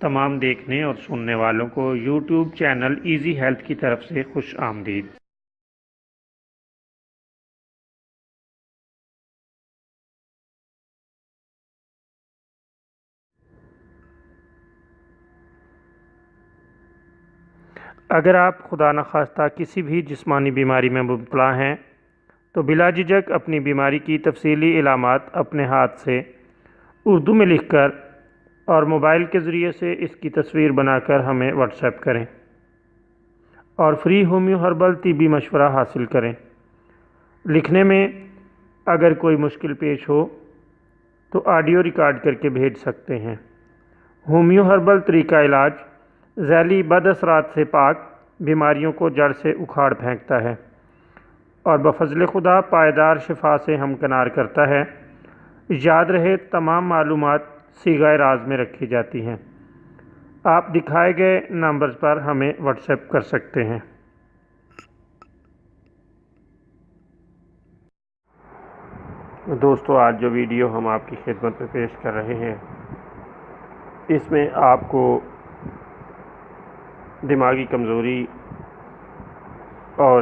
تمام دیکھنے اور سننے والوں کو یوٹیوب چینل ایزی ہیلتھ کی طرف سے خوش آمدید۔ اگر آپ خدا نخواستہ کسی بھی جسمانی بیماری میں مبتلا ہیں تو بلا جھجک اپنی بیماری کی تفصیلی علامات اپنے ہاتھ سے اردو میں لکھ کر اور موبائل کے ذریعے سے اس کی تصویر بنا کر ہمیں واٹس ایپ کریں اور فری ہومیو ہربل طبی مشورہ حاصل کریں۔ لکھنے میں اگر کوئی مشکل پیش ہو تو آڈیو ریکارڈ کر کے بھیج سکتے ہیں۔ ہومیو ہربل طریقہ علاج ذیلی بد اثرات سے پاک، بیماریوں کو جڑ سے اکھاڑ پھینکتا ہے اور بفضل خدا پائیدار شفا سے ہمکنار کرتا ہے۔ یاد رہے تمام معلومات صیغہ راز میں رکھی جاتی ہیں۔ آپ دکھائے گئے نمبرز پر ہمیں واٹس ایپ کر سکتے ہیں۔ دوستو، آج جو ویڈیو ہم آپ کی خدمت میں پیش کر رہے ہیں اس میں آپ کو دماغی کمزوری اور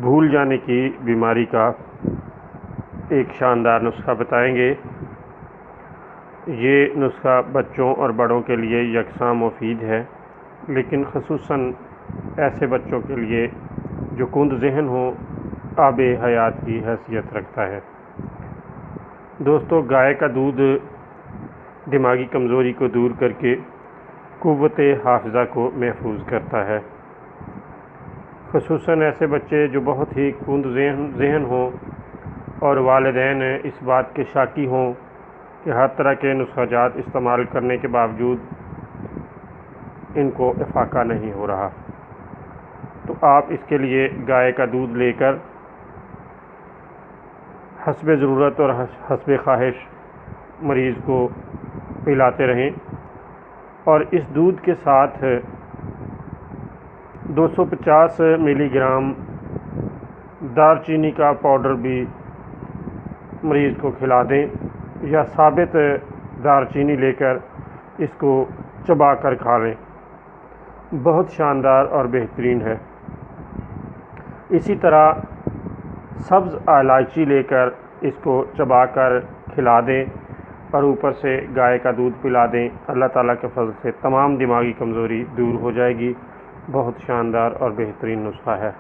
بھول جانے کی بیماری کا ایک شاندار نسخہ بتائیں گے۔ یہ نسخہ بچوں اور بڑوں کے لیے یکساں مفید ہے، لیکن خصوصاً ایسے بچوں کے لیے جو کند ذہن ہوں، آب حیات کی حیثیت رکھتا ہے۔ دوستو، گائے کا دودھ دماغی کمزوری کو دور کر کے قوت حافظہ کو محفوظ کرتا ہے۔ خصوصاً ایسے بچے جو بہت ہی کند ذہن ہوں اور والدین اس بات کے شاکی ہوں کہ ہر طرح کے نسخہ جات استعمال کرنے کے باوجود ان کو افاقہ نہیں ہو رہا، تو آپ اس کے لیے گائے کا دودھ لے کر حسب ضرورت اور حسب خواہش مریض کو پلاتے رہیں، اور اس دودھ کے ساتھ 250 ملی گرام دار چینی کا پاؤڈر بھی مریض کو کھلا دیں، یا ثابت دار چینی لے کر اس کو چبا کر کھا لیں۔ بہت شاندار اور بہترین ہے۔ اسی طرح سبز الائچی لے کر اس کو چبا کر کھلا دیں اور اوپر سے گائے کا دودھ پلا دیں۔ اللہ تعالیٰ کے فضل سے تمام دماغی کمزوری دور ہو جائے گی۔ بہت شاندار اور بہترین نسخہ ہے۔